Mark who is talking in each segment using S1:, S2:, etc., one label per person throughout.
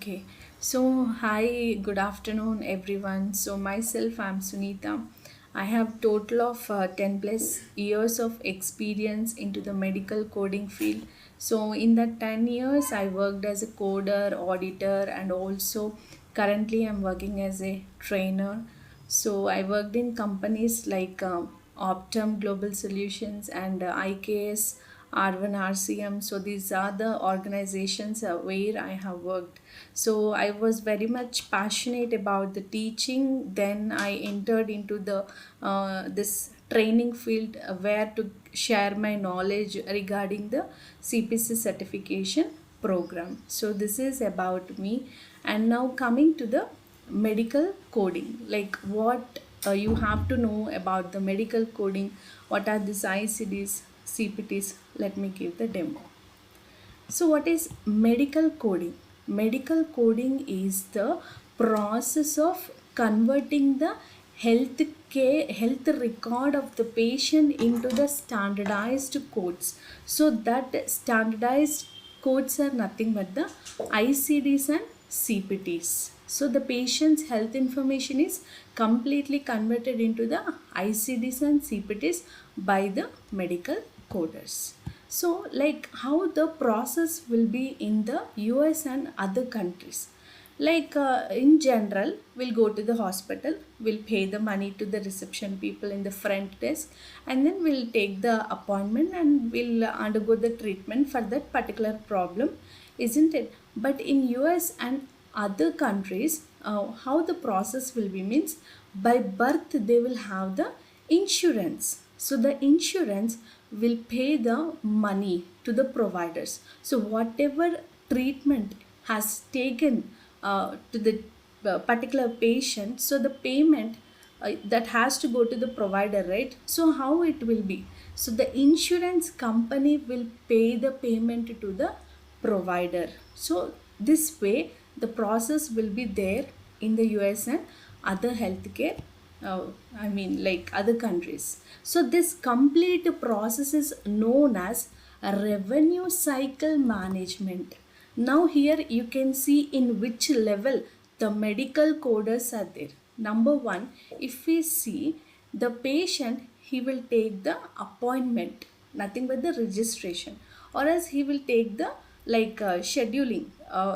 S1: Okay, so hi, good afternoon, everyone. So myself, I'm Sunita. I have total of 10 plus years of experience into the medical coding field. So in that 10 years, I worked as a coder, auditor, and also currently I'm working as a trainer. So I worked in companies like Optum Global Solutions and IKS, R1 RCM. So these are the organizations where I have worked. So I was very much passionate about the teaching. Then I entered into the this training field where to share my knowledge regarding the CPC certification program. So this is about me. And now coming to the medical coding, like what you have to know about the medical coding, what are these ICDs, CPTs. Let me give the demo. So, what is medical coding? Medical coding is the process of converting the health record of the patient into the standardized codes. So that standardized codes are nothing but the ICDs and CPTs. So the patient's health information is completely converted into the ICDs and CPTs by the medical coders. So, like how the process will be in the US and other countries. Like in general, we'll go to the hospital, we'll pay the money to the reception people in the front desk, and then we'll take the appointment and we'll undergo the treatment for that particular problem, isn't it? But in US and other countries, how the process will be means by birth they will have the insurance. So the insurance will pay the money to the providers. So whatever treatment has taken to the particular patient, so the payment that has to go to the provider, right? So how it will be? So the insurance company will pay the payment to the provider. So this way the process will be there in the US and other healthcare, like other countries. So this complete process is known as a revenue cycle management. Now here you can see in which level the medical coders are there. Number one, if we see the patient, he will take the appointment, nothing but the registration, or else he will take the scheduling,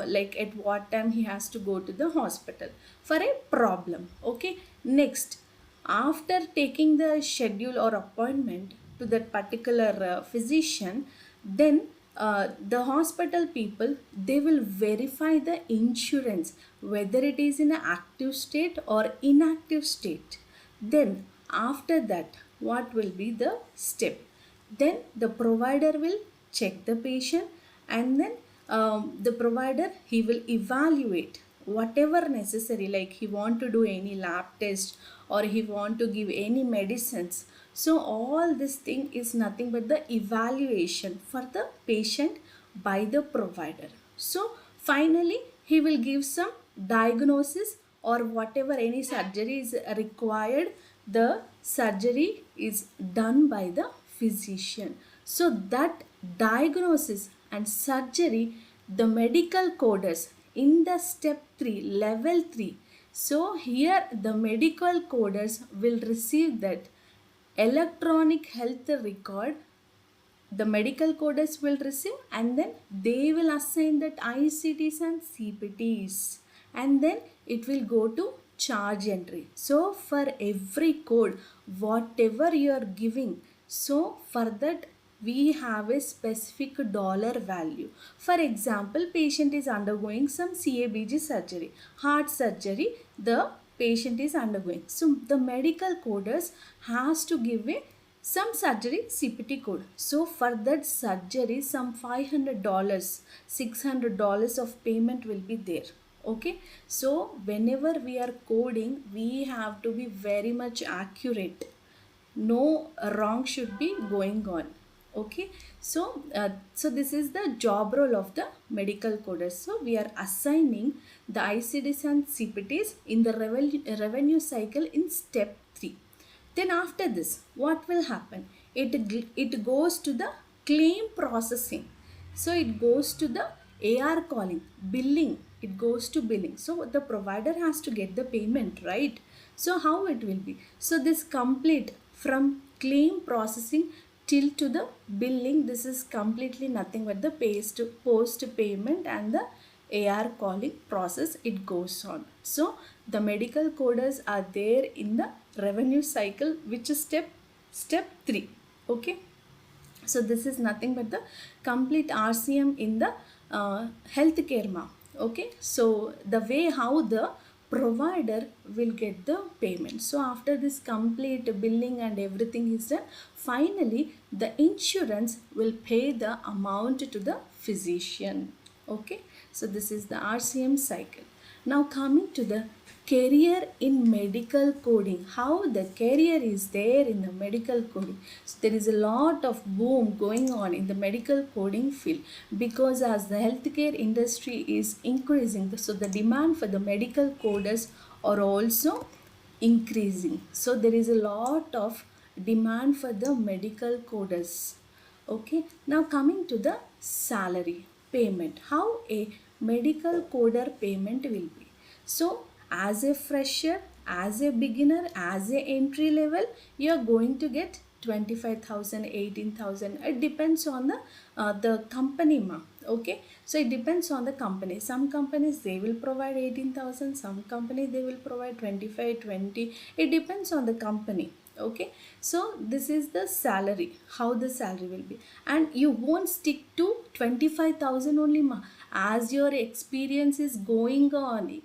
S1: like at what time he has to go to the hospital for a problem. Okay, next, after taking the schedule or appointment to that particular physician, then the hospital people, they will verify the insurance whether it is in an active state or inactive state. Then after that, what will be the step? Then the provider will check the patient, and then the provider, he will evaluate whatever necessary, like he want to do any lab test or he want to give any medicines. So all this thing is nothing but the evaluation for the patient by the provider. So finally he will give some diagnosis, or whatever any surgery is required, the surgery is done by the physician. So that diagnosis and surgery, the medical coders in the step 3, level 3. So here the medical coders will receive that electronic health record, the medical coders will receive, and then they will assign that ICTs and CPTs, and then it will go to charge entry. So for every code, whatever you are giving, so for that we have a specific dollar value. For example, patient is undergoing some CABG surgery, heart surgery, the patient is undergoing. So the medical coders has to give a some surgery CPT code. So for that surgery, some $500, $600 of payment will be there. Okay, so whenever we are coding, we have to be very much accurate. No wrong should be going on. Okay, so this is the job role of the medical coders. So we are assigning the ICDs and CPTs in the revenue cycle in step 3. Then after this, what will happen? It goes to the claim processing. So it goes to the AR calling, billing, it goes to billing. So the provider has to get the payment, right? So how it will be? So this complete from claim processing till to the billing, this is completely nothing but the post payment and the AR calling process it goes on. So the medical coders are there in the revenue cycle, which is step 3. Okay, so this is nothing but the complete RCM in the healthcare ma. Okay, so the way how the provider will get the payment. So after this complete billing and everything is done, finally the insurance will pay the amount to the physician. Okay, so this is the RCM cycle. Now coming to the career in medical coding, how the career is there in the medical coding. So there is a lot of boom going on in the medical coding field, because as the healthcare industry is increasing, so the demand for the medical coders are also increasing. So there is a lot of demand for the medical coders. Okay, now coming to the salary payment, how a medical coder payment will be. So as a fresher, as a beginner, as a entry level, you are going to get 25,000, 18,000. It depends on the company ma. Okay, so it depends on the company. Some companies they will provide 18,000, some companies they will provide 25, 20. It depends on the company. Okay, so this is the salary, how the salary will be. And you won't stick to 25,000 only ma. As your experience is going on,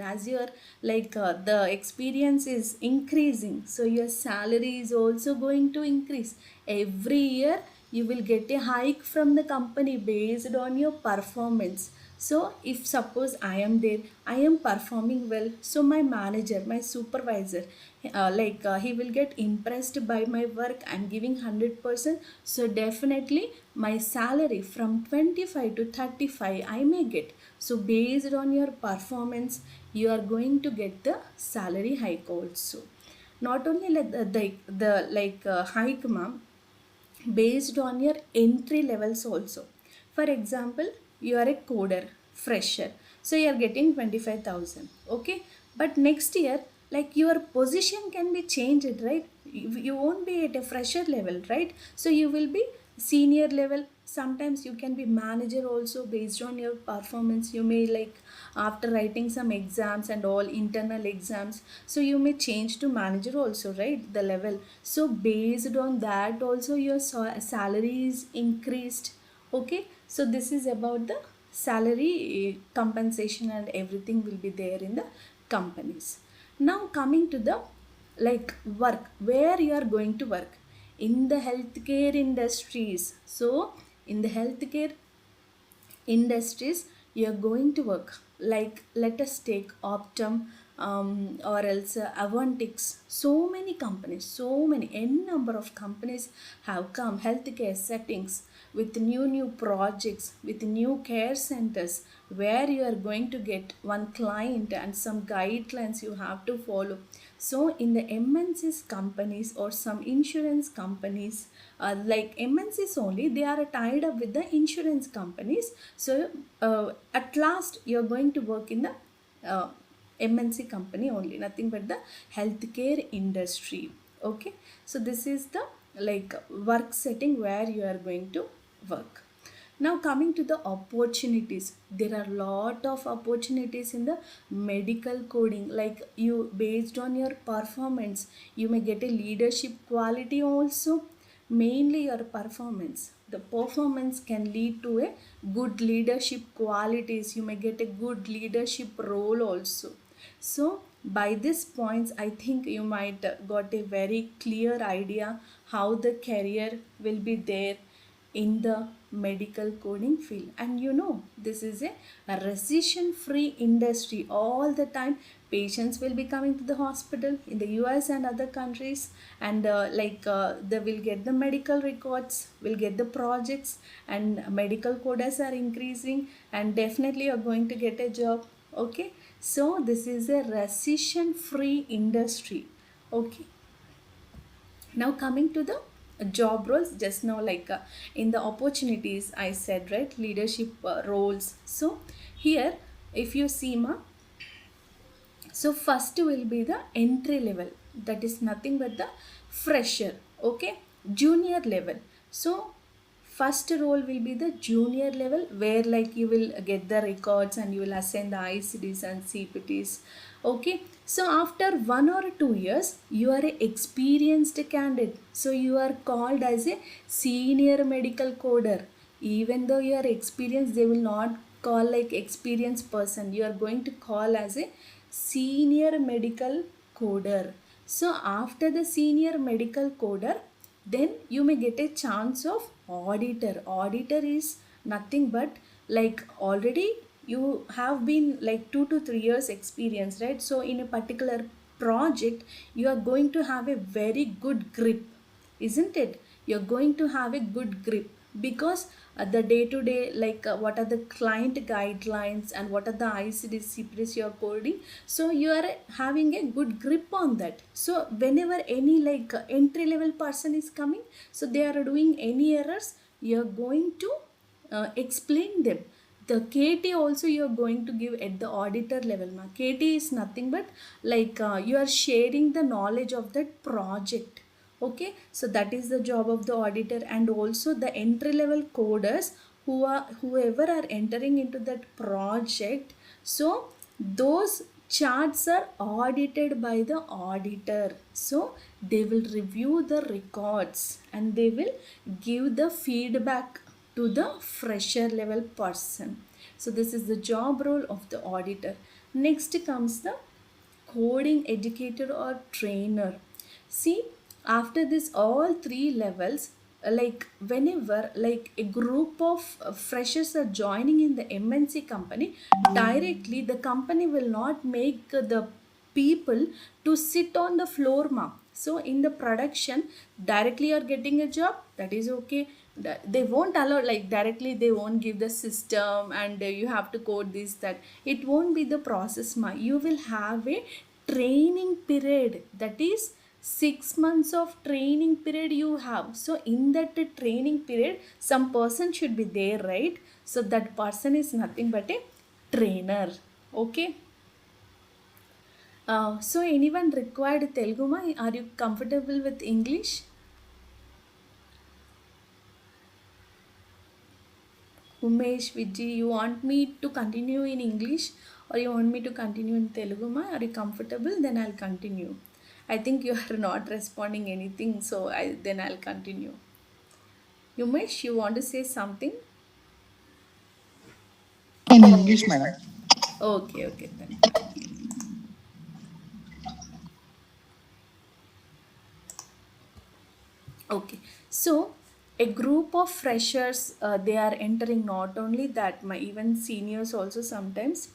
S1: as your the experience is increasing, so your salary is also going to increase. Every year you will get a hike from the company based on your performance. So if suppose I am there, I am performing well, so my manager, my supervisor, he will get impressed by my work. I'm giving 100%, so definitely my salary from 25 to 35 I may get. So based on your performance, you are going to get the salary hike also. Not only like the hike ma'am, based on your entry levels also. For example, you are a coder fresher, so you are getting 25,000. Okay, but next year, like your position can be changed, right? You won't be at a fresher level, right? So you will be senior level. Sometimes you can be manager also based on your performance. You may like after writing some exams and all internal exams, so you may change to manager also, right? The level. So based on that also your salary is increased. Okay, so this is about the salary compensation, and everything will be there in the companies. Now coming to the work, where you are going to work in the healthcare industries. So in the healthcare industries you are going to work, like let us take Optum, or else Avantix. So many companies, so many n number of companies have come healthcare settings with new projects, with new care centers, where you are going to get one client and some guidelines you have to follow. So in the MNCs companies or some insurance companies, like MNCs only, they are tied up with the insurance companies. So at last you're going to work in the uh, MNC company only, nothing but the healthcare industry. Okay, so this is the work setting where you are going to work. Now coming to the opportunities, there are lot of opportunities in the medical coding. Like you, based on your performance, you may get a leadership quality also. Mainly your performance, the performance can lead to a good leadership qualities. You may get a good leadership role also. So by this points, I think you might got a very clear idea how the career will be there in the medical coding field. And this is a recession free industry. All the time patients will be coming to the hospital in the US and other countries, and they will get the medical records, will get the projects, and medical coders are increasing, and definitely you're going to get a job. Okay, so this is a recession free industry. Okay, now coming to the job roles just now, like in the opportunities I said, right, leadership roles. So here, if you see ma, so first will be the entry level, that is nothing but the fresher, okay, junior level. So first role will be the junior level, where like you will get the records and you will assign the ICDs and CPTs. Okay, so after 1 or 2 years you are a experienced candidate, so you are called as a senior medical coder. Even though you are experienced, they will not call like experienced person, you are going to call as a senior medical coder. So after the senior medical coder, then you may get a chance of auditor. Auditor is nothing but like already you have been like 2 to 3 years experience, right? So in a particular project you are going to have a very good grip, isn't it? You're going to have a good grip because the day to day, like what are the client guidelines and what are the ICDs, CPDs you're coding, so you are having a good grip on that. So whenever any like entry level person is coming, so they are doing any errors, you're going to explain them. The KT also you are going to give at the auditor level. KT is nothing but like you are sharing the knowledge of that project. Okay, so that is the job of the auditor. And also the entry level coders, whoever are entering into that project, so those charts are audited by the auditor. So they will review the records and they will give the feedback to the fresher level person. So this is the job role of the auditor. Next comes the coding educator or trainer. See, after this all three levels, like whenever like a group of freshers are joining in the MNC company, directly the company will not make the people to sit on the floor, ma. So in the production, directly you're getting a job, that is okay. They won't allow like directly, they won't give the system and you have to code this, that it won't be the process, ma. You will have a training period, that is 6 months of training period you have. So in that training period, some person should be there, right? So that person is nothing but a trainer. Okay. So anyone required Telugu ma? Are you comfortable with English? Umesh, Vijay, you want me to continue in English or you want me to continue in Telugu ma? Are you comfortable? Then I'll continue. I think you are not responding anything, so then I'll continue. Umesh, you want to say something?
S2: In English, madam.
S1: Okay, okay then. Okay, so a group of freshers, they are entering. Not only that, my even seniors also sometimes.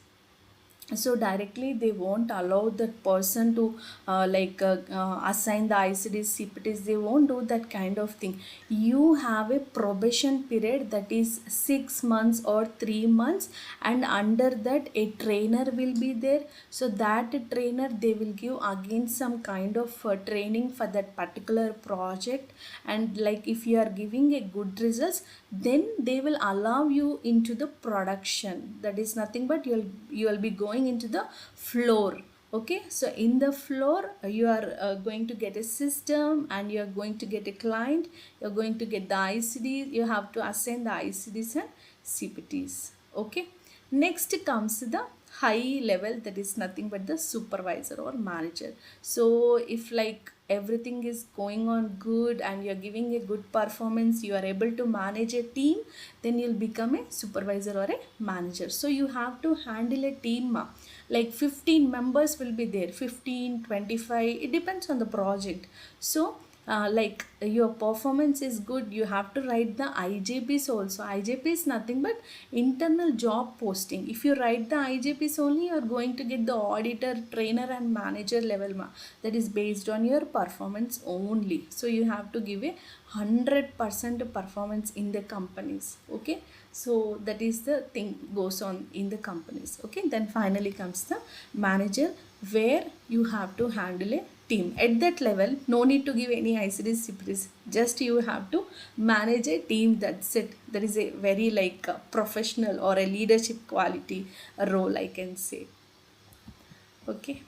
S1: So directly they won't allow that person to assign the ICDs, CPTs. They won't do that kind of thing. You have a probation period, that is 6 months or 3 months, and under that a trainer will be there. So that trainer, they will give again some kind of training for that particular project. And like if you are giving a good results, then they will allow you into the production. That is nothing but you will be going into the floor. Okay, so in the floor you are going to get a system and you are going to get a client, you're going to get the ICD, you have to assign the ICDs and CPTs. Okay, next comes the high level, that is nothing but the supervisor or manager. So if like everything is going on good and you're giving a good performance, you are able to manage a team, then you'll become a supervisor or a manager. So you have to handle a team, like 15 members will be there, 15, 25, it depends on the project. So like your performance is good, you have to write the IJPs also. IJP is nothing but internal job posting. If you write the IJPs only, you are going to get the auditor, trainer and manager level, that is based on your performance only. So you have to give a 100% performance in the companies. Okay, so that is the thing goes on in the companies. Okay, then finally comes the manager, where you have to handle a team. At that level, no need to give any ICDs, CPDs. Just you have to manage a team. That's it. That is a very like professional or a leadership quality role, I can say. Okay.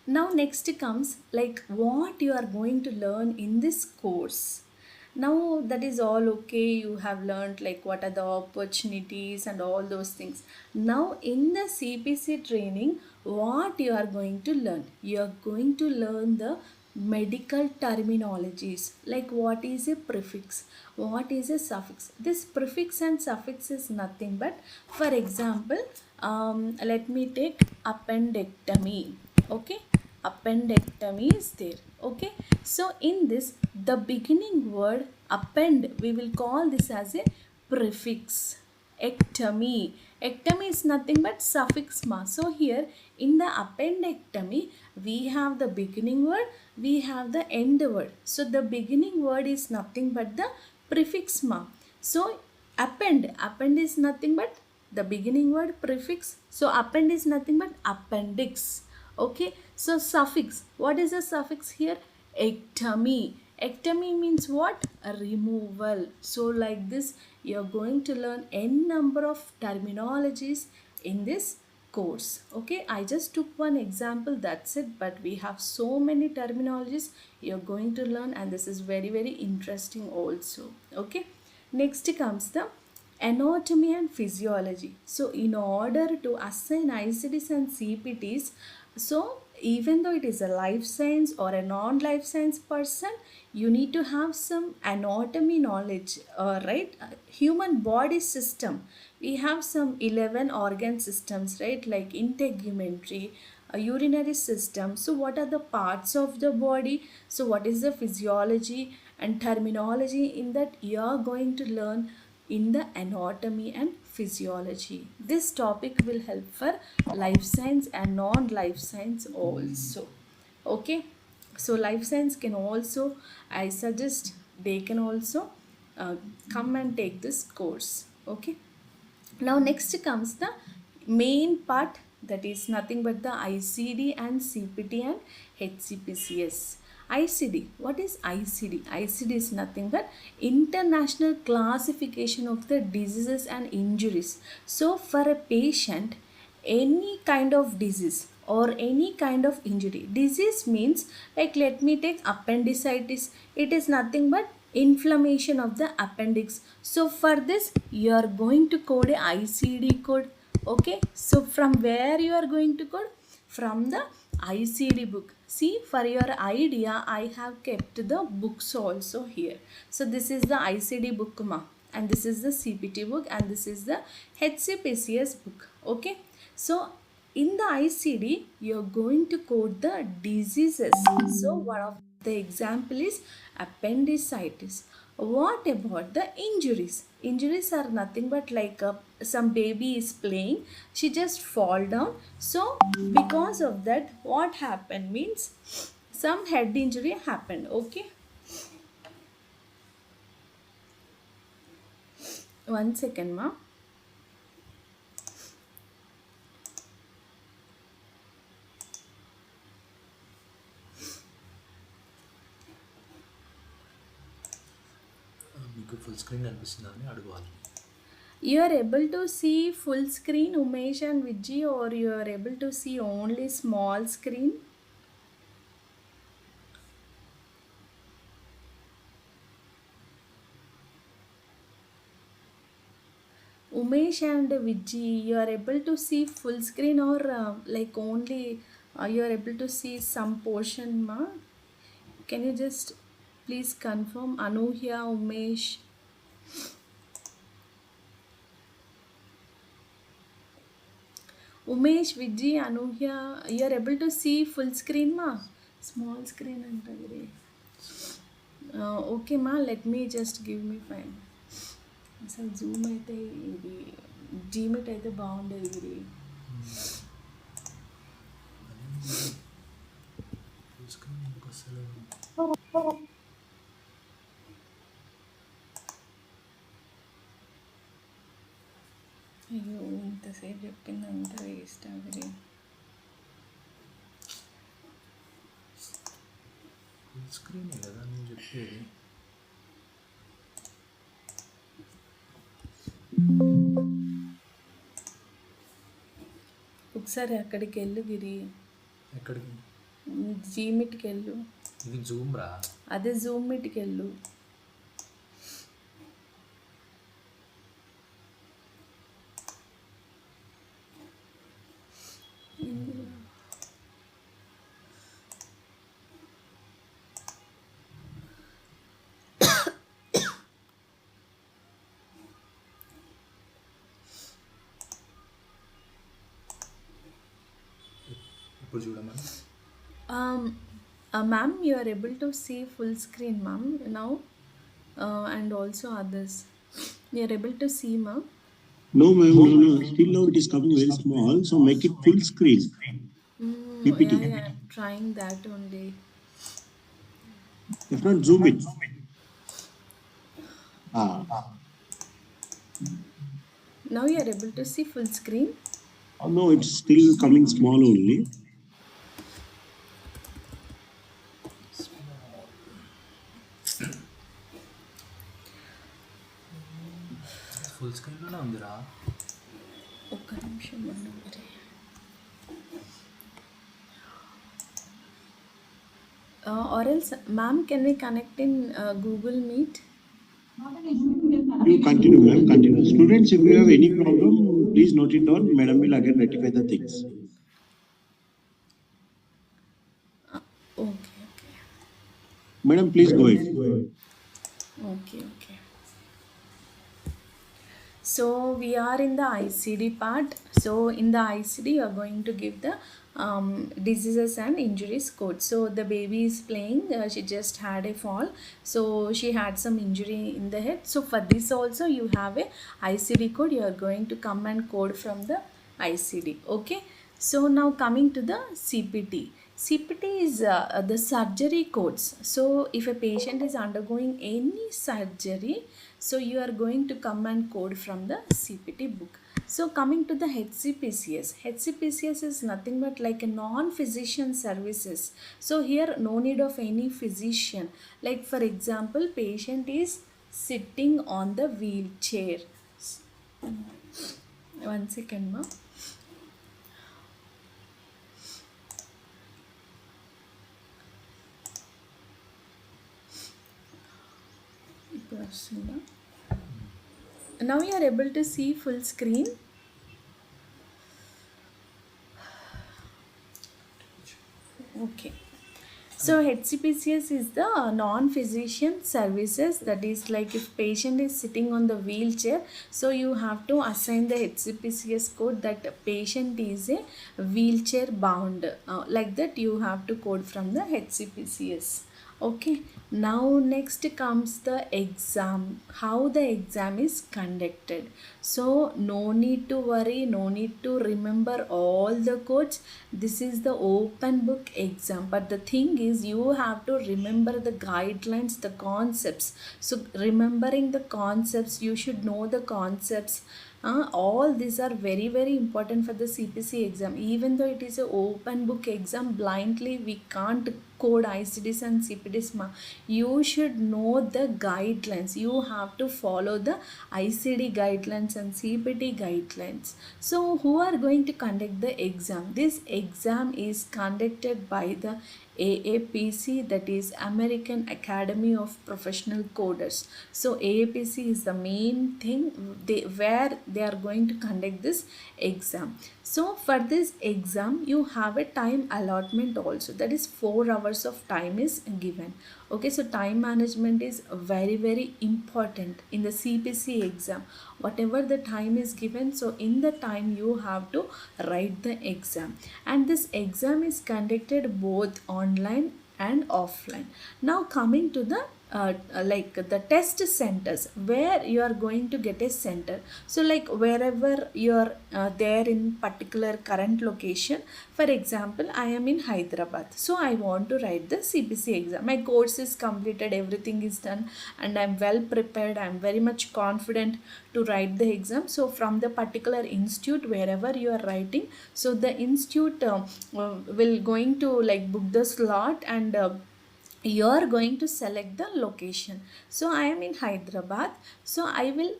S1: Now next comes like what you are going to learn in this course. Now that is all okay, you have learned like what are the opportunities and all those things. Now in the CPC training, what you are going to learn? You are going to learn the medical terminologies like what is a prefix, what is a suffix. This prefix and suffix is nothing but, for example, let me take appendectomy. Okay, appendectomy is there. Okay, so in this the beginning word append, we will call this as a prefix. Ectomy, ectomy is nothing but suffix ma. So here in the appendectomy we have the beginning word, we have the end word. So the beginning word is nothing but the prefix ma. So append is nothing but the beginning word prefix. So append is nothing but appendix. Okay, so suffix, what is the suffix here? Ectomy. Ectomy means what? A removal. So like this you're going to learn n number of terminologies in this course. Okay, I just took one example, that's it, but we have so many terminologies you're going to learn, and this is very very interesting also. Okay, next comes the anatomy and physiology. So in order to assign ICDs and CPTs, so even though it is a life science or a non-life science person, you need to have some anatomy knowledge, right? Human body system, we have some 11 organ systems, right? Like integumentary, a urinary system. So what are the parts of the body? So what is the physiology and terminology in that you are going to learn in the anatomy and physiology. This topic will help for life science and non-life science also. Okay, so life science can also, I suggest they can also uh, come and take this course. Okay, now next comes the main part, that is nothing but the ICD and CPT and HCPCS. ICD, what is ICD? ICD is nothing but International Classification of the Diseases and Injuries. So for a patient, any kind of disease or any kind of injury, disease means like let me take appendicitis, it is nothing but inflammation of the appendix. So for this you are going to code a ICD code. Okay, so from where you are going to code? From the ICD book. See, for your idea I have kept the books also here. So this is the ICD book ma, and this is the CPT book, and this is the HCPCS book. Okay, so in the ICD you're going to code the diseases. So one of the example is appendicitis. What about the injuries? Injuries are nothing but like some baby is playing, she just fall down. So because of that, what happened means some head injury happened. Okay, one second, ma.
S2: మీకు full screen కనిపిస్తుందా అని అడగాలి.
S1: You are able to see full screen, Umesh and Vijay, or you are able to see only small screen? Umesh and Vijay, you are able to see full screen, or like only you are able to see some portion, ma? Can you just please confirm? Anuhya, Umesh. Umesh, Vijay, Anuhya, you are able to see full screen, ma? Small screen and okay, ma. Let me just give me fine. అసలు Zoom అయితే ఇది జీమెట్ అయితే బాగుండేది ఇది.
S2: Full screen ఎందుకు వస్తలేదు?
S1: అయ్యో ఇంతసేపు చెప్పింది అంతా వేస్ట్ అవ్వదు.
S2: స్క్రీనే కదా నువ్వు చెప్పేది.
S1: ఒకసారి అక్కడికి వెళ్ళు గిరి.
S2: ఎక్కడికి?
S1: జీమిట్కి వెళ్ళు.
S2: ఇది జూమ్ రా.
S1: అదే జూమ్ మీట్కి వెళ్ళు.
S2: ఇప్పుడు చూడమని.
S1: Ma'am, you are able to see full screen, ma'am, now, and also others. You are able to see, ma'am.
S3: No, ma'am, no, no. Still now it is coming very small, so make it full screen. PPT.
S1: Yeah, I'm trying that only.
S3: If not, zoom it. Ah,
S1: Now you are able to see full screen.
S3: oh, no, it's still coming small only.
S2: Full స్క్రీన్లోనే ఉందిరా.
S1: ఒక్క నిమిషం ఉండు మరి. Or else, ma'am, can we connect in Google Meet?
S3: You continue, ma'am, continue. Students, if you have any problem, please note it down. Madam will again rectify the things.
S1: Okay, okay.
S3: Madam, please go ahead.
S1: Okay, okay. So we are in the ICD part. So in the ICD, you are going to give the diseases and injuries code. So the baby is playing. She just had a fall. So she had some injury in the head. So for this also, you have a ICD code. You are going to come and code from the ICD. Okay. So now coming to the CPT. CPT is the surgery codes. So if a patient is undergoing any surgery, so you are going to come and code from the CPT book. So coming to the HCPCS. HCPCS is nothing but like a non-physician services. So here no need of any physician. Like for example, patient is sitting on the wheelchair. One second, ma. Now you are able to see full screen. Okay. So HCPCS is the non-physician services. That is like if patient is sitting on the wheelchair, so you have to assign the HCPCS code that patient is a wheelchair bound. Like that you have to code from the HCPCS. Okay, now next comes the exam. How the exam is conducted. So no need to worry, no need to remember all the codes. This is the open book exam, but the thing is you have to remember the guidelines, the concepts. So remembering the concepts, you should know the concepts. All these are very very important for the CPC exam. Even though it is an open book exam, blindly we can't code ICDs and CPDs. You should know the guidelines. You have to follow the ICD guidelines and CPT guidelines. So who are going to conduct the exam? This exam is conducted by the AAPC, that is American Academy of Professional Coders. So AAPC is the main thing where they are going to conduct this exam. So for this exam you have a time allotment also, that is 4 hours of time is given. Okay, so time management is very very important in the CPC exam. Whatever the time is given, so in the time you have to write the exam, and this exam is conducted both online and offline. Now coming to the like the test centers where you are going to get a center. So like wherever you are there in particular current location. For example, I am in Hyderabad, so I want to write the CPC exam. My course is completed, everything is done, and I'm well prepared. I'm very much confident to write the exam. So from the particular institute wherever you are writing, so the institute will going to like book the slot, and you are going to select the location. So I am in Hyderabad, so I will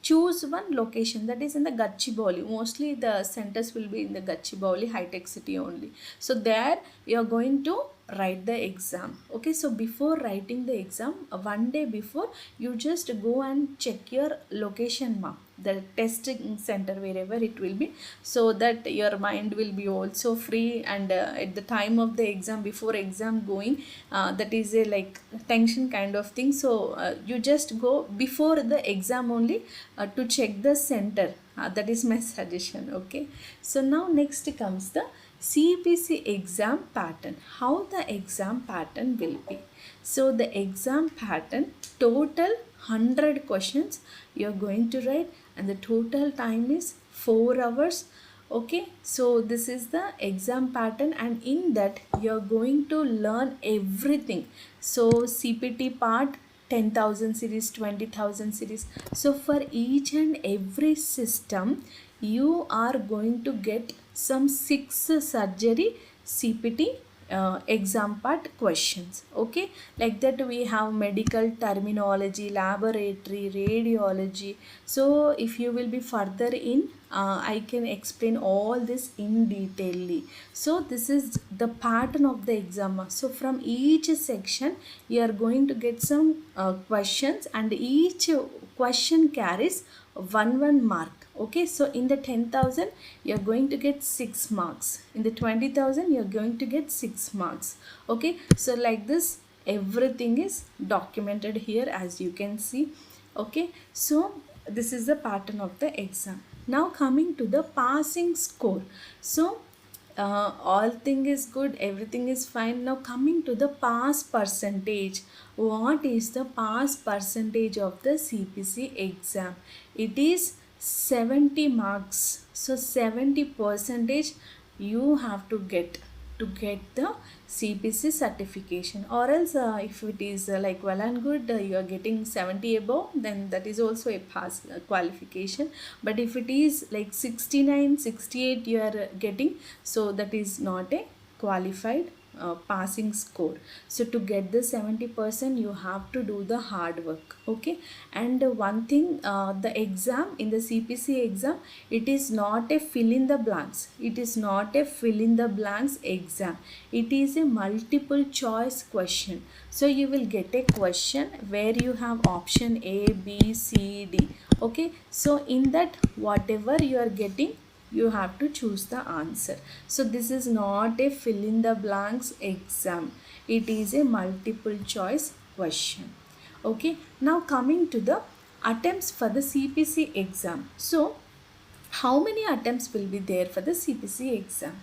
S1: choose one location that is in the Gachibowli. Mostly the centers will be in the Gachibowli high tech city only. So there you are going to write the exam. Okay, so before writing the exam, one day before, you just go and check your location map, the testing center wherever it will be, so that your mind will be also free. And at the time of the exam, before exam going, that is a like tension kind of thing. So you just go before the exam only to check the center. That is my suggestion. Okay, so now next comes the CPC exam pattern. How the exam pattern will be? So the exam pattern, total 100 questions you are going to write, and the total time is 4 hours. Okay, so this is the exam pattern, and in that you are going to learn everything. So CPT part, 10,000 series, 20,000 series. So for each and every system, you are going to get some 6 surgery CPT exam part questions. Okay, like that we have medical terminology, laboratory, radiology. So if you will be further in, I can explain all this in detailedly. So this is the pattern of the exam. So from each section you are going to get some questions, and each question carries one mark. Okay, so in the 10,000 you are going to get 6 marks, in the 20,000 you are going to get 6 marks. Okay, so like this everything is documented here, as you can see. Okay, so this is the pattern of the exam. Now coming to the passing score. So all thing is good, everything is fine. Now coming to the pass percentage. What is the pass percentage of the CPC exam? It is 70 marks. So 70 percentage you have to get the CPC certification. Or else if it is like well and good, you are getting 70 above, then that is also a pass qualification. But if it is like 69, 68 you are getting, so that is not a qualified passing score. So to get the 70%, you have to do the hard work. Okay, and one thing, the exam, in the CPC exam, it is not a fill in the blanks. It is not a fill in the blanks exam. It is a multiple choice question. So you will get a question where you have option A, B, C, D. Okay, so in that whatever you are getting, you have to choose the answer. So this is not a fill in the blanks exam. It is a multiple choice question. Okay, now coming to the attempts for the CPC exam. So how many attempts will be there for the CPC exam?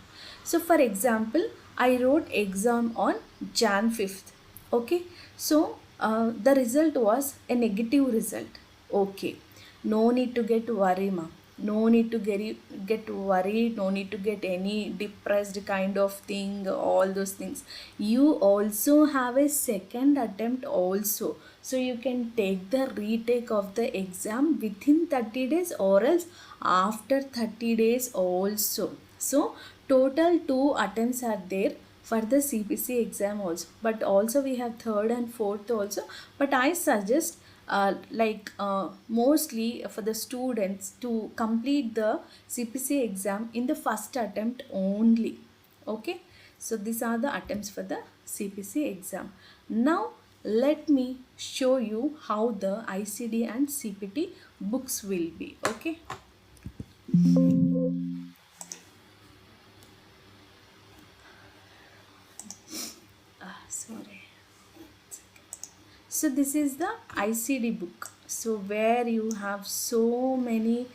S1: So for example, I wrote exam on Jan 5th. Okay, so the result was a negative result. Okay, no need to get worried, ma. No need to get worried, no need to get any depressed kind of thing, all those things. You also have a second attempt also. So you can take the retake of the exam within 30 days, or else after 30 days also. So total 2 attempts are there for the CPC exam also, but also we have third and fourth also. But I suggest mostly for the students to complete the CPC exam in the first attempt only. Okay, so these are the attempts for the CPC exam. Now let me show you how the ICD and CPT books will be. Okay, sorry. So this is the ICD book. So where you have so many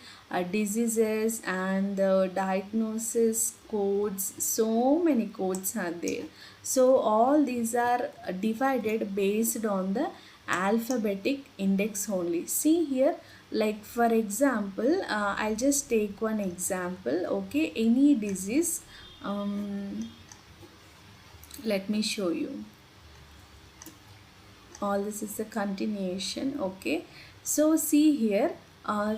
S1: diseases and diagnosis codes, so many codes are there. So all these are divided based on the alphabetic index only. See here, like for example, I'll just take one example. Okay, any disease. Let me show you. All this is a continuation. Okay, so see here,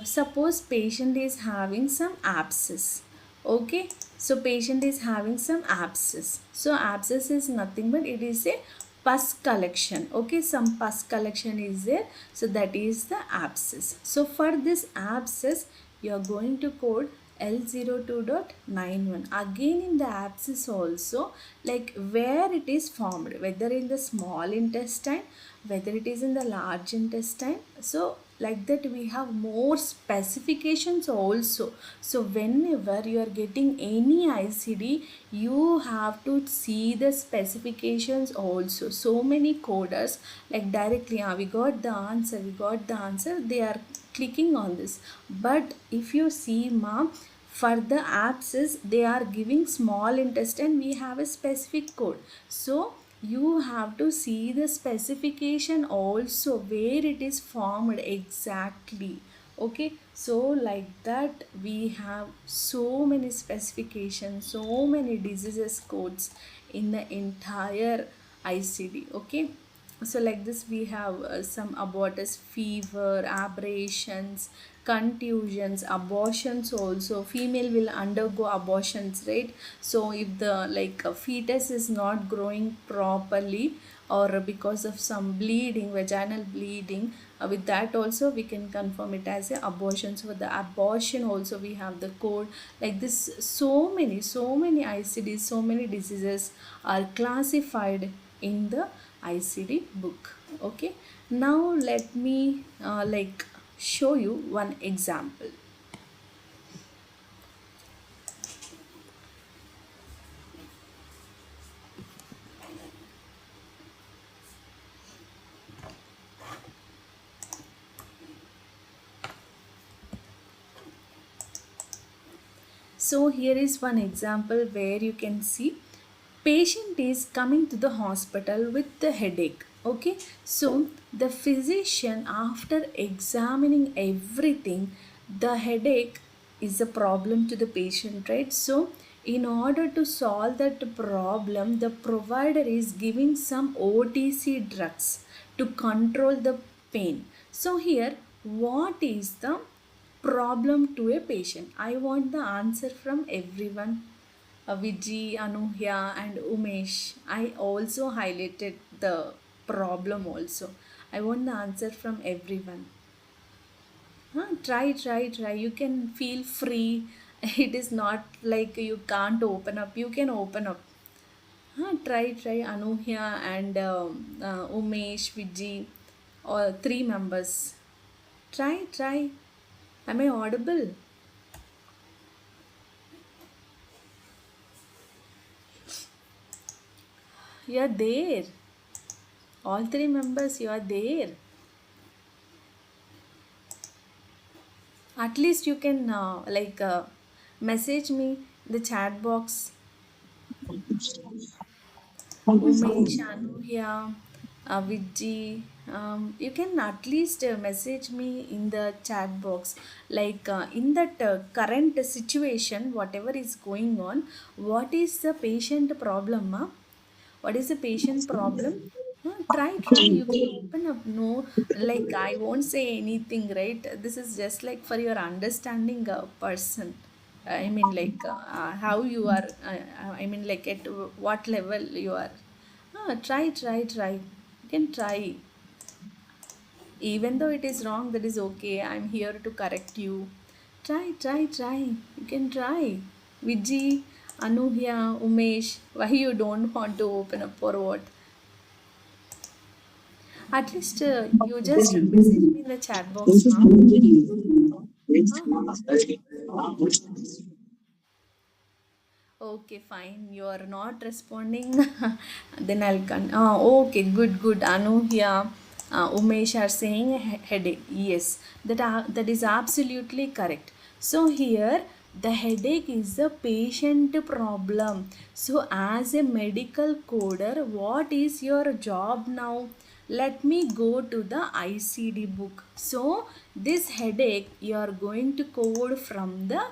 S1: suppose patient is having some abscess. Okay, so patient is having some abscess. So abscess is nothing but it is a pus collection. Okay, some pus collection is there, so that is the abscess. So for this abscess you are going to code L02.91. Again in the abscess also, like where it is formed, whether in the small intestine, whether it is in the large intestine. So like that we have more specifications also. So whenever you are getting any ICD, you have to see the specifications also. So many coders like directly, we got the answer, we got the answer, they are clicking on this. But if you see ma, for the abscess they are giving small intestine, we have a specific code. So you have to see the specification also, where it is formed exactly. Okay, so like that we have so many specifications, so many diseases codes in the entire ICD. Okay, so like this we have some abortus, fever, aberrations, contusions, abortions also. Female will undergo abortions, right? So if the like fetus is not growing properly, or because of some bleeding, vaginal bleeding, with that also we can confirm it as a abortion. So for the abortion also we have the code. Like this, so many ICDs, so many diseases are classified in the ICD book. Okay, now let me like show you one example. So here is one example where you can see patient is coming to the hospital with the headache. Okay, so the physician, after examining everything, the headache is a problem to the patient, right? So in order to solve that problem, the provider is giving some OTC drugs to control the pain. So here, what is the problem to a patient? I want the answer from everyone. Vijay, Anuhya, and Umesh. I also highlighted the problem also. I want the answer from everyone. Try. You can feel free. It is not like you can't open up. You can open up. Try. Anuhya and Umesh, Vijay, all three members. Try. Am I audible? You are there. All three members, you are there. At least you can message me the chat box. Umesh, Anuhya, Vijay. You can at least message me in the chat box. Like in that current situation, whatever is going on, what is the patient problem? What is the patient problem? Try. You can open up. No, like I won't say anything, right? This is just like for your understanding person. I mean, like how you are. I mean, like at what level you are. Try. You can try. Even though it is wrong, that is okay. I'm here to correct you. Try. You can try. Vijay, Anuhya, Umesh, why you don't want to open up for what? At least you just message me in the chat box, ma'am. Huh? Okay, fine. You are not responding. Then I'll con. Okay, good. Anu here, Umesh are saying headache. Yes, that is absolutely correct. So here the headache is the patient problem. So as a medical coder, what is your job now? Let me go to the ICD book. So this headache you are going to code from the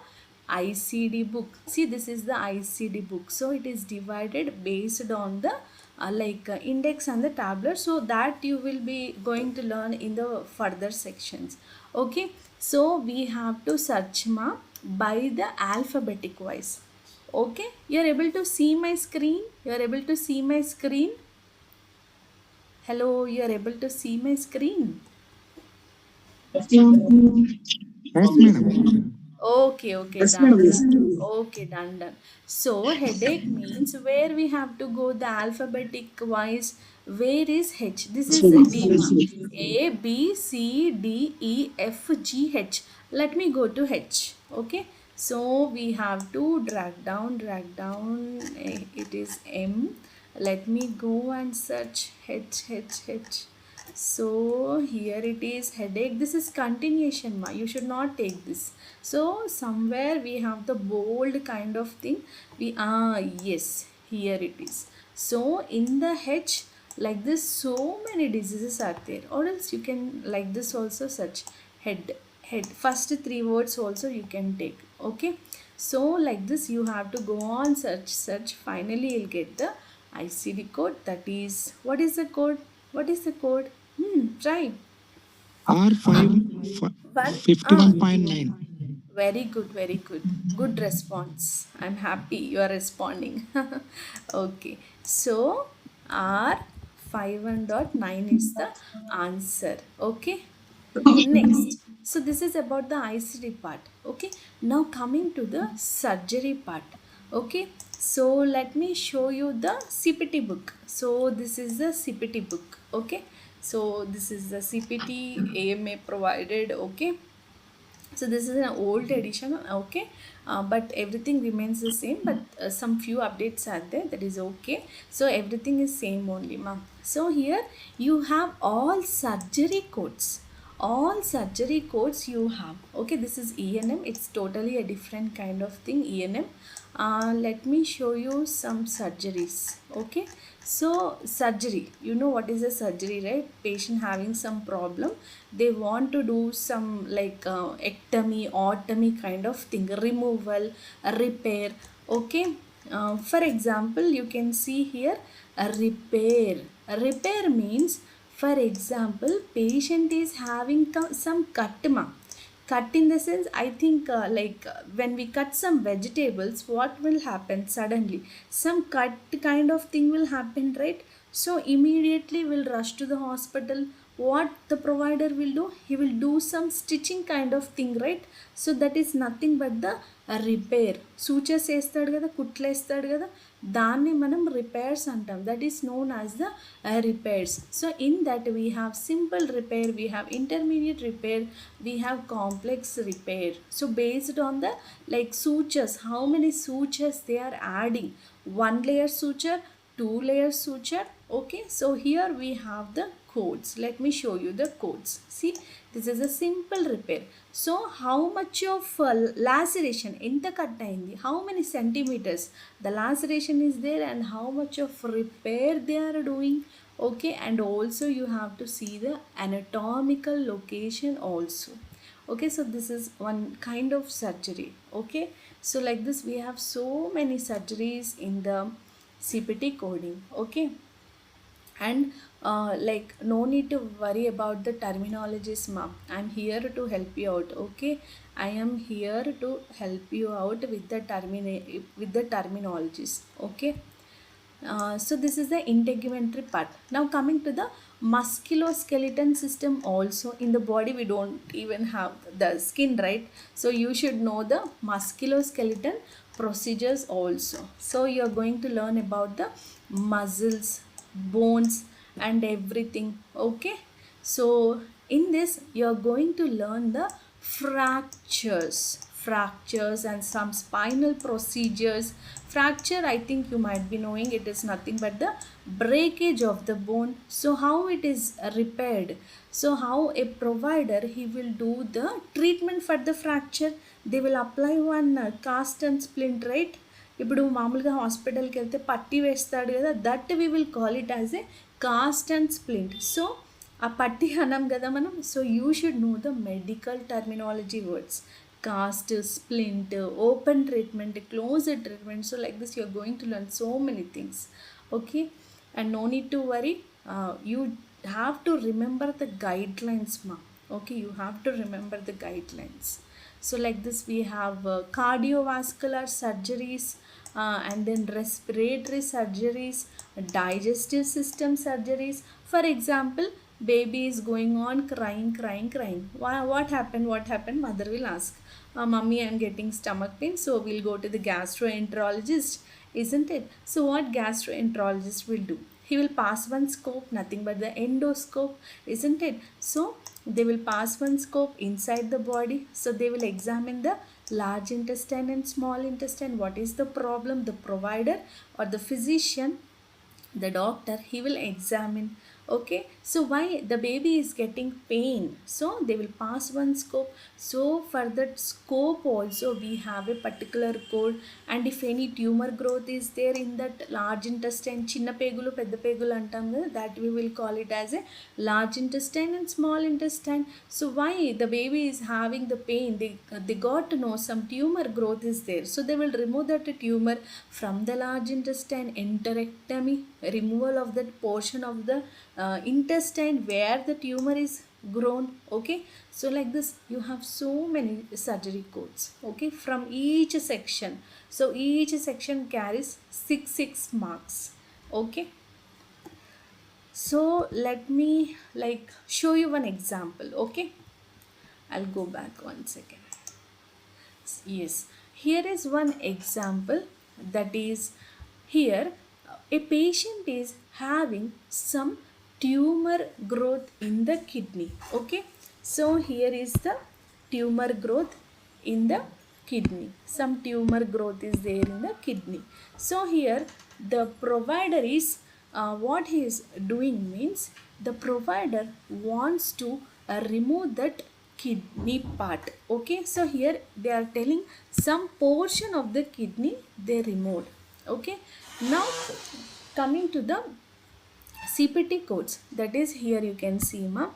S1: ICD book. See, this is the ICD book. So it is divided based on the index and the tabular. So that you will be going to learn in the further sections. Okay. So we have to search ma by the alphabetic wise. Okay. You are able to see my screen. You are able to see my screen. Hello, you are able to see my screen?
S4: Yes, madam.
S1: Okay, okay, done, done. Okay, done, done. So, headache means where we have to go the alphabetic wise. Where is H? This is D, ma. A, B, C, D, E, F, G, H. Let me go to H. Okay. So, we have to drag down, drag down. It is M. Let me go and search H, H, H. So here it is headache. This is continuation, ma. You should not take this. So somewhere we have the bold kind of thing. Yes, here it is. So in the H, like this, so many diseases are there. Or else you can like this also search head. First three words also you can take. Okay. So like this you have to go on search. Finally you'll get the ICD code. That is, what is the code? What is the code? Try.
S4: R5
S1: One.
S4: 51.9.
S1: Very good, very good. Good response. I'm happy you are responding. Okay. So R 51.9 is the answer. Okay. Next, so this is about the ICD part. Okay, now coming to the surgery part. Okay, so let me show you the CPT book. So this is the CPT book. Okay, so this is the CPT AMA provided. Okay, so this is an old edition. Okay, but everything remains the same, but some few updates are there, that is okay. So everything is same only, ma'am. So here you have all surgery codes, all surgery codes you have. Okay, this is ENM. It's totally a different kind of thing, ENM. Let me show you some surgeries. Okay, so surgery, you know what is a surgery, right? Patient having some problem, they want to do some like ectomy, otomy kind of thing, removal, repair. Okay, for example, you can see here a repair. A repair means, for example, patient is having some katma. Cut in the sense, I think when we cut some vegetables, what will happen suddenly? Some cut kind of thing will happen, right? So immediately we'll rush to the hospital. What the provider will do? He will do some stitching kind of thing, right? So that is nothing but the repair. Sutures వేస్తాడు కదా, కుట్లు వేస్తాడు కదా, దాన్ని మనం repairs అంటాం. That is known as the repairs. So in that we have simple repair, we have intermediate repair, we have complex repair. So based on the like sutures, how many sutures they are adding, one layer suture, two layer suture. Okay, so here we have the codes. Let me show you the codes. See, this is a simple repair. So how much of laceration enta cut ayindi, how many centimeters the laceration is there, and how much of repair they are doing. Okay, and also you have to see the anatomical location also. Okay, so this is one kind of surgery. Okay, so like this we have so many surgeries in the CPT coding. Okay, and like no need to worry about the terminologies, ma'am. I'm here to help you out. Okay, I am here to help you out with the terminologies. Okay, so this is the integumentary part. Now coming to the musculoskeleton system. Also in the body we don't even have the skin, right? So you should know the musculoskeleton procedures also. So you are going to learn about the muscles, bones and everything. Okay, so in this you are going to learn the fractures and some spinal procedures. Fracture, I think you might be knowing, it is nothing but the breakage of the bone. So how it is repaired? So how a provider, he will do the treatment for the fracture? They will apply one cast and splint, right? ఇప్పుడు మామూలుగా హాస్పిటల్కి వెళ్తే పట్టి వేస్తాడు కదా, that we will call it as A cost and splint. So ఆ పట్టి అనం కదా మనం. So you should know the medical terminology words. Cast, splint, open treatment, closed treatment. So like this you are going to learn so many things. Okay, and no need to worry. You have to remember the guidelines, ma. Okay, you have to remember the guidelines. So like this we have cardiovascular surgeries, and then respiratory surgeries, digestive system surgeries, For example, baby is going on crying, crying, crying. Why, what happened? What happened? Mother will ask, Mummy, I'm getting stomach pain, so we'll go to the gastroenterologist, isn't it? So, what gastroenterologist will do? He will pass one scope, nothing but the endoscope, isn't it? So, they will pass one scope inside the body. So, they will examine the large intestine and small intestine. What is the problem? The provider or the physician, the doctor, he will examine. Okay, so why the baby is getting pain, so they will pass one scope. So for that scope also we have a particular code, and if any tumor growth is there in that large intestine, chinna pegulu pedda pegulu antam kada, that we will call it as a large intestine and small intestine. So why the baby is having the pain, they got to know some tumor growth is there, so they will remove that tumor from the large intestine. Enterectomy, removal of that portion of the intestine where the tumor is grown. Okay, so like this you have so many surgery codes, okay, from each section. So each section carries 6 marks. Okay, so let me like show you one example. Okay, I'll go back one second. Yes, here is one example, that is here a patient is having some tumor growth in the kidney. Okay, so here is the tumor growth in the kidney. Some tumor growth is there in the kidney. So here the provider is what he is doing means the provider wants to remove that kidney part. Okay, so here they are telling some portion of the kidney they removed. Okay, now coming to the CPT codes, that is here you can see ma,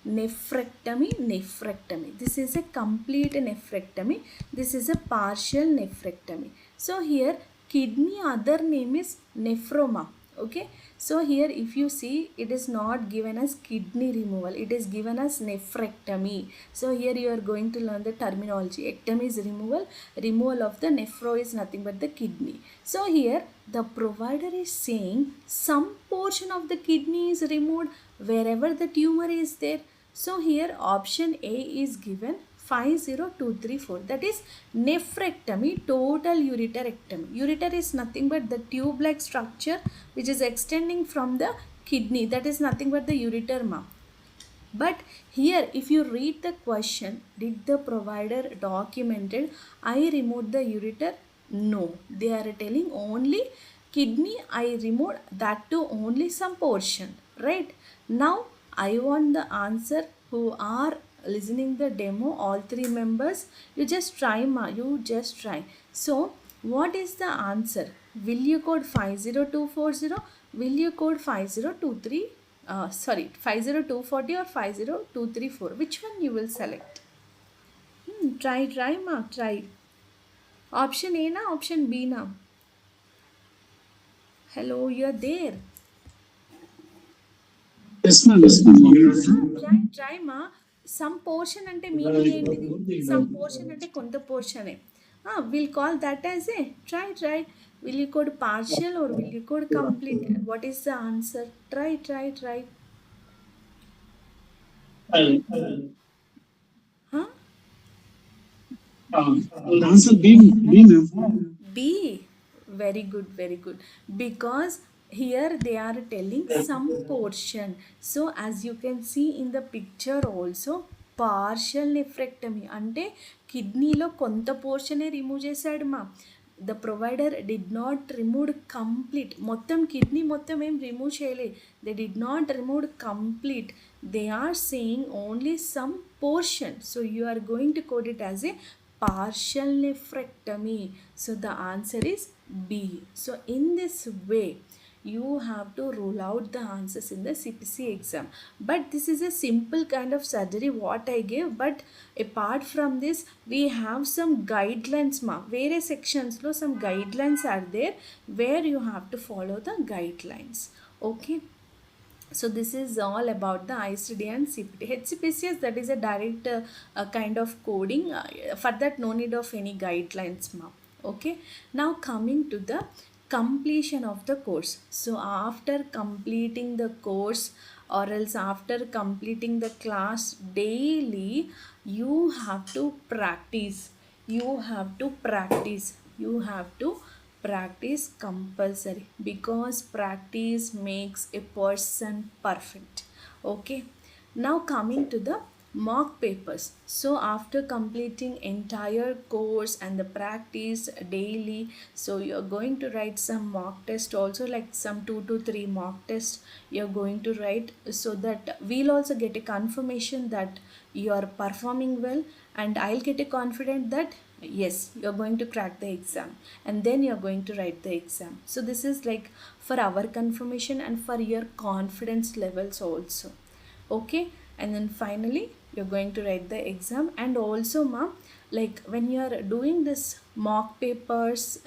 S1: nephrectomy, nephrectomy. This is a complete nephrectomy, this is a partial nephrectomy. So here kidney other name is nephroma. Okay, so here if you see it is not given as kidney removal, it is given as nephrectomy. So here you are going to learn the terminology. Ectomy is removal, removal of the nephro is nothing but the kidney. So here the provider is saying some portion of the kidney is removed wherever the tumor is there. So here option A is given 50234, that is nephrectomy, total ureterectomy. Ureter is nothing but the tube like structure which is extending from the kidney, that is nothing but the ureter ma. But here if you read the question, did the provider documented I removed the ureter? No, they are telling only kidney I removed, that too only some portion, right? Now I want the answer who are listening the demo, all three members, you just try ma, you just try. So what is the answer? Will you code 50240, will you code 5023, 50240 or 50234, which one you will select? Try ma, try. Option A na, option B na? Hello, you're there.
S3: Yes, ma'am. Yes, ma'am.
S1: Try ma. Some portion ante meaning ఏంటిది? Some portion ante కొంత portion A. We'll call that as a try. Will you code partial or will you code complete? What is the answer? Try. Huh?
S3: The answer B, ma'am.
S1: B. Very good. Because here they are telling some portion. So as you can see in the picture also, partial nephrectomy అంటే కిడ్నీలో కొంత పోర్షనే remove చేశాడు మా. The provider did not remove complete, మొత్తం kidney మొత్తం ఏం remove చేయలే, they did not remove complete, they are saying only some portion. So you are going to code it as a partial nephrectomy. So the answer is B. So in this way you have to rule out the answers in the CPC exam. But this is a simple kind of surgery what I gave, but apart from this we have some guidelines ma. Various sections lo some guidelines are there where you have to follow the guidelines. Okay, so this is all about the ICD and CPT. HCPCS, that is a direct kind of coding. For that no need of any guidelines ma. Okay, now coming to the completion of the course. So after completing the course, or else after completing the class daily, you have to practice. You have to practice compulsory, because practice makes a person perfect. Okay, now coming to the mock papers. So after completing entire course and the practice daily, so you're going to write some mock test also, like some 2 to 3 mock tests you're going to write, so that we'll also get a confirmation that you're performing well, and I'll get a confident that yes, you're going to crack the exam, and then you're going to write the exam. So this is like for our confirmation and for your confidence levels also. Okay, and then finally you're going to write the exam. And also ma, like when you are doing this mock papers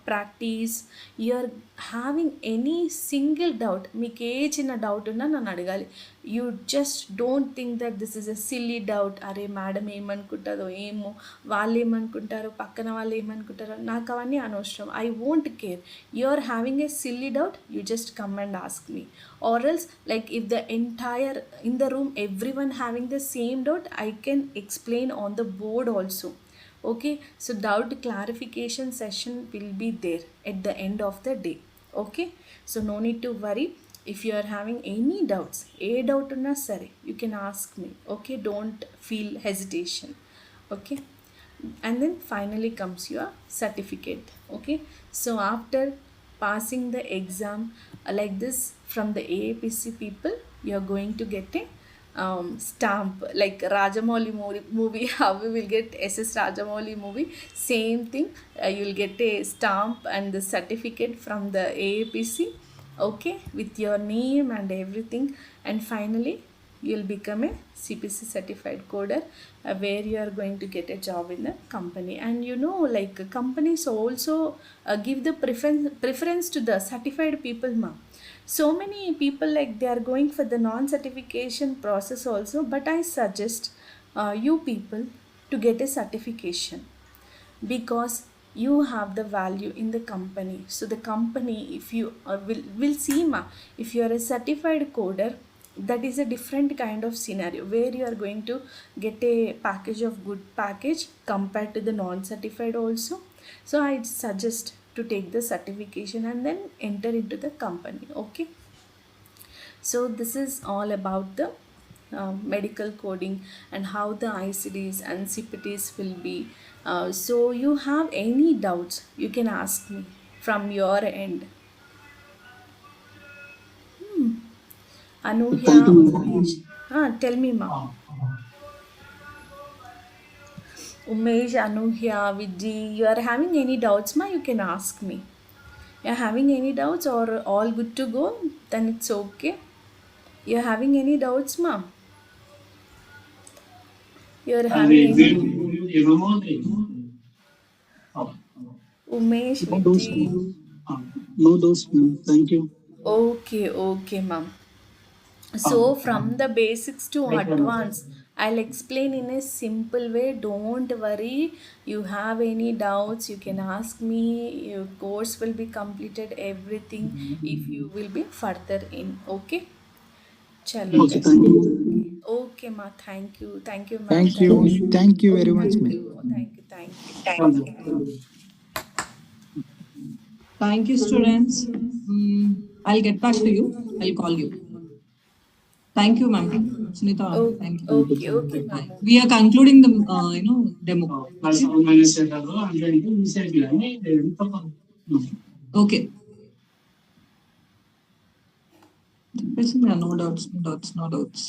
S1: practice, you're having any single doubt, మీకు ఏ చిన్న doubt ఉన్నా నన్ను అడగాలి. You just don't think that this is a silly doubt, అరే madam ఏమనుకుంటుందో ఏమో, వాళ్ళు ఏమనుకుంటారో, పక్కన వాళ్ళు ఏమనుకుంటారో, నాకు అవన్నీ అనవసరం. I won't care. You are having a silly doubt, you just come and ask me. Or else, like if the entire in the room everyone having the same doubt, I can explain on the board also. Okay, so doubt clarification session will be there at the end of the day. Okay, so no need to worry. If you are having any doubts, a doubt unna sare, you can ask me. Okay, don't feel hesitation. Okay, and then finally comes your certificate. Okay, so after passing the exam like this from the AAPC people, you are going to get a stamp, like Rajamouli movie how we will get SS Rajamouli movie, same thing. You will get a stamp and the certificate from the AAPC, okay, with your name and everything. And finally you'll become a CPC certified coder, where you are going to get a job in the company. And you know, like companies also give the preference to the certified people ma. So many people, like they are going for the non certification process also, but I suggest you people to get a certification, because you have the value in the company. So the company, if you will see ma, if you are a certified coder, that is a different kind of scenario, where you are going to get a package of good package compared to the non certified also. So I suggest to take the certification and then enter into the company. Okay, so this is all about the medical coding and how the ICDs and CPTs will be. So you have any doubts, you can ask me from your end. Anuhya,
S3: Thank
S1: Umesh.
S3: you.
S1: Tell me ma. Umesh, Anuhya, Vidhi, you are having any doubts ma, you can ask me. You are having any doubts or all good to go? Then it's okay. You are having any doubts ma? You are having any? Umesh,
S4: No those,
S1: Vidhi.
S4: no those. Thank you.
S1: Okay, okay, ma'am. So, from the basics to advanced, I'll explain in a simple way. Don't worry. You have any doubts, you can ask me. Your course will be completed, everything, if you will be further in. Okay? Chalo.
S4: Okay, thank you.
S1: Okay, ma. Thank you. Thank you, ma'am.
S4: Thank
S1: Thank
S4: you.
S1: you.
S4: Thank you very much,
S1: Thank
S4: ma'am.
S1: you. Thank you. Thank you.
S5: Thank you, students. I'll get back to you. I'll call you. Thank you, ma'am. Sunita,
S1: Okay,
S5: thank you.
S1: okay, okay, ma'am.
S5: We are concluding the demo. Okay. No doubts, no doubts, no doubts.